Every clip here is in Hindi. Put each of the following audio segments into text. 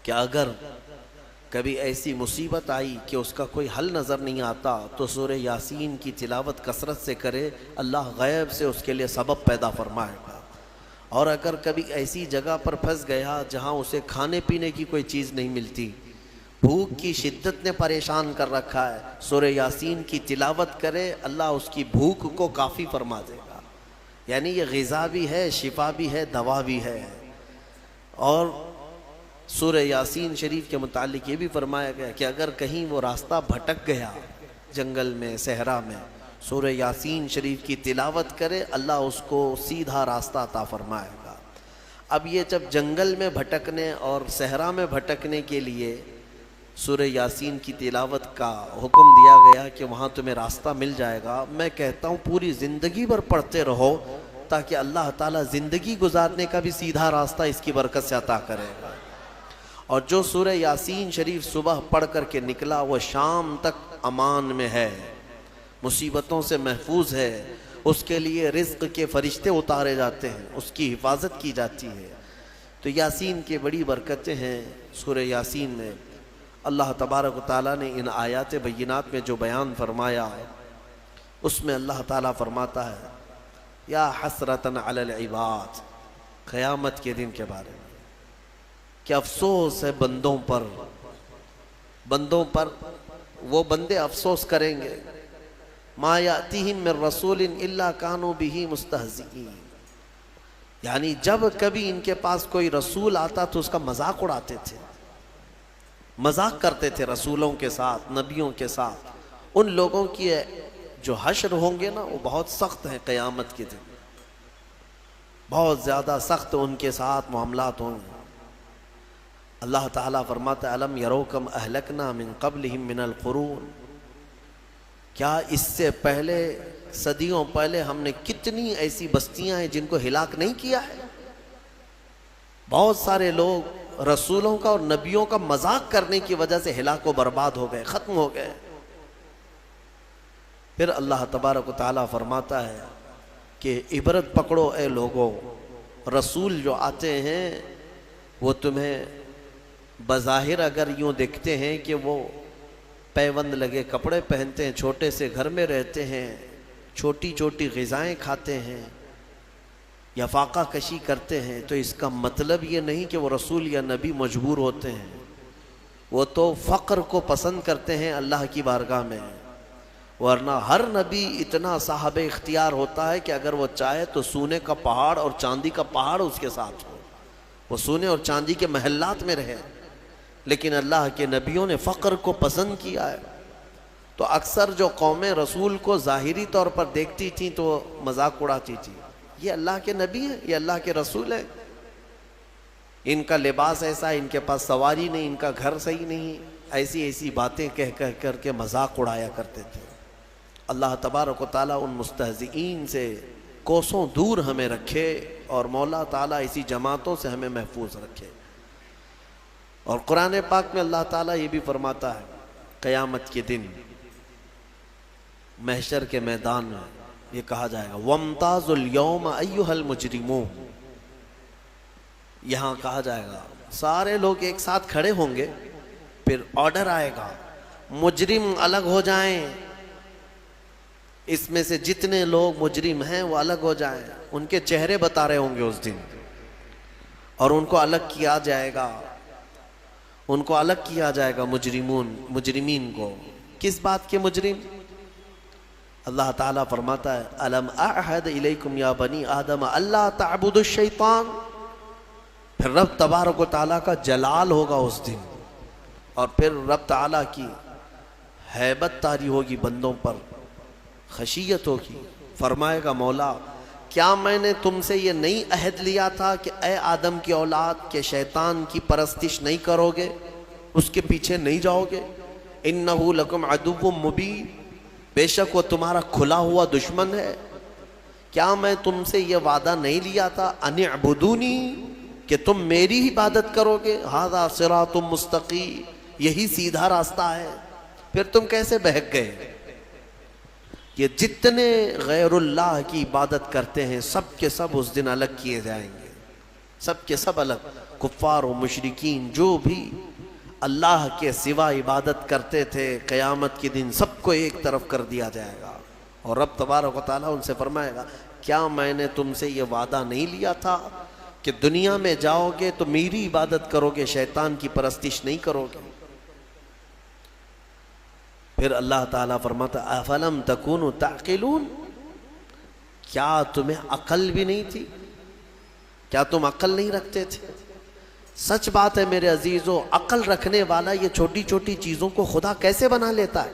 कि अगर कभी ऐसी मुसीबत आई कि उसका कोई हल नज़र नहीं आता तो सूरह यासीन की तिलावत कसरत से करे, अल्लाह गैब से उसके लिए सबब पैदा फरमाएगा। और अगर कभी ऐसी जगह पर फंस गया जहाँ उसे खाने पीने की कोई चीज़ नहीं मिलती, भूख की शिद्दत ने परेशान कर रखा है, सूरह यासीन की तिलावत करे, अल्लाह उसकी भूख को काफ़ी फरमा देगा। यानी ये ग़िज़ा भी है, शिफा भी है, दवा भी है। और सूरह यासीन शरीफ के मुतालिक ये भी फरमाया गया कि अगर कहीं वो रास्ता भटक गया जंगल में, सहरा में, सूरह यासीन शरीफ की तिलावत करे, अल्लाह उसको सीधा रास्ता अता फरमाएगा। अब ये जब जंगल में भटकने और सहरा में भटकने के लिए सूरह यासीन की तिलावत का हुक्म दिया गया कि वहाँ तुम्हें रास्ता मिल जाएगा, मैं कहता हूँ पूरी ज़िंदगी भर पढ़ते रहो ताकि अल्लाह ताला ज़िंदगी गुजारने का भी सीधा रास्ता इसकी बरकत से अता करेगा। और जो सूरह यासीन शरीफ सुबह पढ़ कर के निकला वो शाम तक अमान में है, मुसीबतों से महफूज है, उसके लिए रिज़्क़ के फ़रिश्ते उतारे जाते हैं, उसकी हिफाजत की जाती है। तो यासीन की बड़ी बरकतें हैं सूरह यासीन में। अल्लाह तबारक व तआला ने इन आयात बय्यिनात में जो बयान फरमाया उसमें अल्लाह ताला फरमाता है, या हसरतन अलल इबाद, क़यामत के दिन के बारे में कि अफसोस है बंदों पर, वो बंदे अफसोस करेंगे, मा यातीहिम मिर रसूलिन इल्ला कानू बिही मुस्तहज़ीईन। यानी जब कभी इनके पास कोई रसूल आता तो उसका मजाक उड़ाते थे, मजाक करते थे रसूलों के साथ, नबियों के साथ। उन लोगों की जो हश्र होंगे ना वो बहुत सख्त हैं, क़यामत के दिन बहुत ज़्यादा सख्त उनके साथ मामलात होंगे। अल्लाह ताला फरमाता है, अलम यरोकम अहलकना मिन क़ब्लिहिम मिनल क़ुरून, क्या इससे पहले, सदियों पहले हमने कितनी ऐसी बस्तियां हैं जिनको हिलाक नहीं किया है। बहुत सारे लोग रसूलों का और नबियों का मजाक करने की वजह से हिलाक व बर्बाद हो गए, ख़त्म हो गए। फिर अल्लाह तबारक व तआला फरमाता है कि इबरत पकड़ो ए लोगों, रसूल जो आते हैं वो तुम्हें बज़ाहिर अगर यूँ दिखते हैं कि वो पैबंद लगे कपड़े पहनते हैं, छोटे से घर में रहते हैं, छोटी छोटी ग़िज़ाएँ खाते हैं या फाका कशी करते हैं, तो इसका मतलब ये नहीं कि वो रसूल या नबी मजबूर होते हैं। वो तो फ़क्र को पसंद करते हैं अल्लाह की बारगाह में, वरना हर नबी इतना साहब इख्तियार होता है कि अगर वो चाहे तो सोने का पहाड़ और चांदी का पहाड़ उसके साथ हो, वो सोने और चांदी के महल्लात में रहे। लेकिन अल्लाह के नबियों ने फ़क्र को पसंद किया है। तो अक्सर जो कौमें रसूल को ज़ाहिरी तौर पर देखती थीं तो मजाक उड़ाती थी, ये अल्लाह के नबी हैं, ये अल्लाह के रसूल हैं, इनका लिबास ऐसा है, इनके पास सवारी नहीं, इनका घर सही नहीं, ऐसी ऐसी बातें कह कह कर के मजाक उड़ाया करते थे। अल्लाह तबारक व तआला उन मुस्तहज़ीईन से कोसों दूर हमें रखे और मौला ताला इसी जमातों से हमें महफूज रखे। और कुरान पाक में अल्लाह ताला ये भी फरमाता है, क़यामत के दिन महशर के मैदान में ये कहा जाएगा, वम्ताज़ुल यौम अय्युहल मुजरिमून। यहाँ कहा जाएगा सारे लोग एक साथ खड़े होंगे, फिर ऑर्डर आएगा मुजरिम अलग हो जाएं, इसमें से जितने लोग मुजरिम हैं वो अलग हो जाएं। उनके चेहरे बता रहे होंगे उस दिन और उनको अलग किया जाएगा, उनको अलग किया जाएगा मुजरिमीन को। किस बात के मुजरिम? अल्लाह ताला फरमाता है, अलम अअहद इलैकुम या बनी आदम अल्ला ताबुदु शैतान। फिर रब तबारक व तआला का जलाल होगा उस दिन और फिर रब ताला की हैबत तारी होगी बंदों पर, खशियत होगी। फरमाएगा मौला, क्या मैंने तुमसे ये नहीं अहद लिया था कि ए आदम की औलाद के शैतान की परस्तिश नहीं करोगे, उसके पीछे नहीं जाओगे। इन्नहु लकुम अदुव्वुम मुबीन, बेशक वो तुम्हारा खुला हुआ दुश्मन है। क्या मैं तुमसे ये वादा नहीं लिया था अनिअबुदूनी, कि तुम मेरी ही इबादत करोगे। हादा सिरातुम मुस्तकीम, यही सीधा रास्ता है। फिर तुम कैसे बहक गए? ये जितने गैरुल्लाह की इबादत करते हैं सब के सब उस दिन अलग किए जाएंगे, सब के सब अलग। कुफ्फार व मुशरिकीन जो भी अल्लाह के सिवा इबादत करते थे, क़यामत के दिन सबको एक तरफ कर दिया जाएगा और रब तबारक व तआला उनसे फरमाएगा, क्या मैंने तुमसे ये वादा नहीं लिया था कि दुनिया में जाओगे तो मेरी इबादत करोगे, शैतान की परस्तिश नहीं करोगे। फिर अल्लाह ताला फरमाता, अफलम तकूनु ताक़िलून, क्या तुम्हें अकल भी नहीं थी? क्या तुम अकल नहीं रखते थे? सच बात है मेरे अजीजों, अकल रखने वाला ये छोटी छोटी चीज़ों को खुदा कैसे बना लेता है।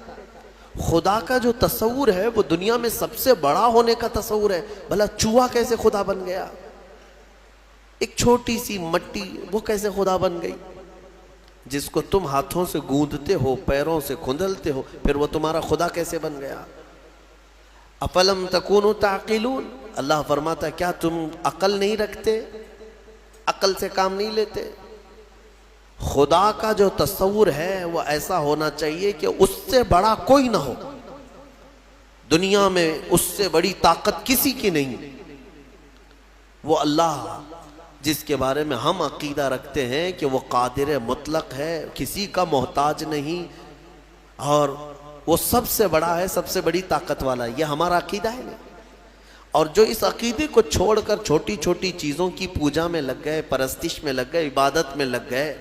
खुदा का जो तस्वुर है वो दुनिया में सबसे बड़ा होने का तस्वुर है। भला चूहा कैसे खुदा बन गया? एक छोटी सी मट्टी वो कैसे खुदा बन गई? जिसको तुम हाथों से गूंदते हो, पैरों से खुंदलते हो, फिर वो तुम्हारा खुदा कैसे बन गया? अफलम तकूनु ताक़िलून, अल्लाह फरमाता, क्या तुम अकल नहीं रखते, अकल से काम नहीं लेते? खुदा का जो तस्वुर है वो ऐसा होना चाहिए कि उससे बड़ा कोई ना हो, दुनिया में उससे बड़ी ताकत किसी की नहीं। वो अल्लाह जिसके बारे में हम अकीदा रखते हैं कि वो कादिर मुतलक है, किसी का मोहताज नहीं, और वो सबसे बड़ा है, सबसे बड़ी ताकत वाला है, ये हमारा अकीदा है ना। और जो इस अकीदे को छोड़कर छोटी छोटी चीज़ों की पूजा में लग गए, परस्तिश में लग गए, इबादत में लग गए,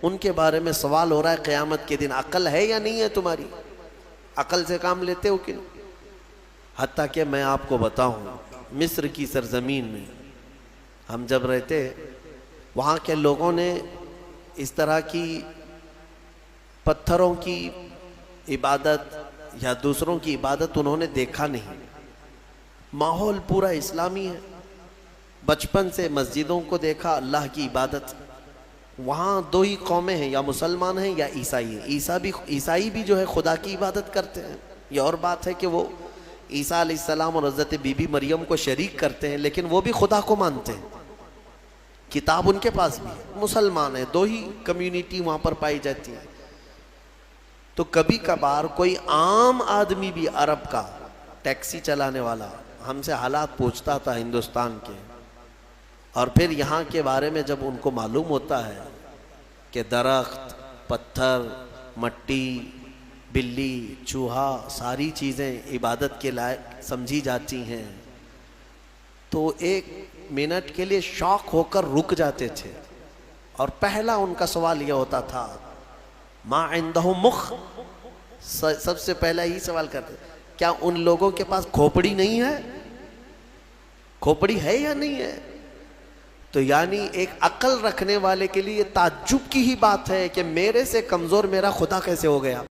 उनके बारे में सवाल हो रहा है क़यामत के दिन, अकल है या नहीं है तुम्हारी? अकल से काम लेते हो कि नहीं? हत्ता कि मैं आपको बताऊं, मिस्र की सरजमीन में हम जब रहते, वहाँ के लोगों ने इस तरह की पत्थरों की इबादत या दूसरों की इबादत उन्होंने देखा नहीं। माहौल पूरा इस्लामी है, बचपन से मस्जिदों को देखा, अल्लाह की इबादत। वहाँ दो ही कौमें हैं, या मुसलमान हैं या ईसाई हैं। ईसाई भी जो है खुदा की इबादत करते हैं। ये और बात है कि वो ईसा अलैहिस्सलाम और हज़रत बीबी मरियम को शरीक करते हैं, लेकिन वो भी खुदा को मानते हैं, किताब उनके पास भी है। मुसलमान है, दो ही कम्युनिटी वहाँ पर पाई जाती है। तो कभी कभार कोई आम आदमी भी, अरब का टैक्सी चलाने वाला, हमसे हालात पूछता था हिंदुस्तान के, और फिर यहाँ के बारे में जब उनको मालूम होता है कि दरख्त, पत्थर, मट्टी, बिल्ली, चूहा, सारी चीज़ें इबादत के लायक समझी जाती हैं, तो एक मिनट के लिए शौक होकर रुक जाते थे। और पहला उनका सवाल यह होता था, मा इंदहु मुख, सबसे पहला ही सवाल करते, क्या उन लोगों के पास खोपड़ी नहीं है? खोपड़ी है या नहीं है? तो यानी एक अकल रखने वाले के लिए ताज्जुब की ही बात है कि मेरे से कमज़ोर मेरा खुदा कैसे हो गया।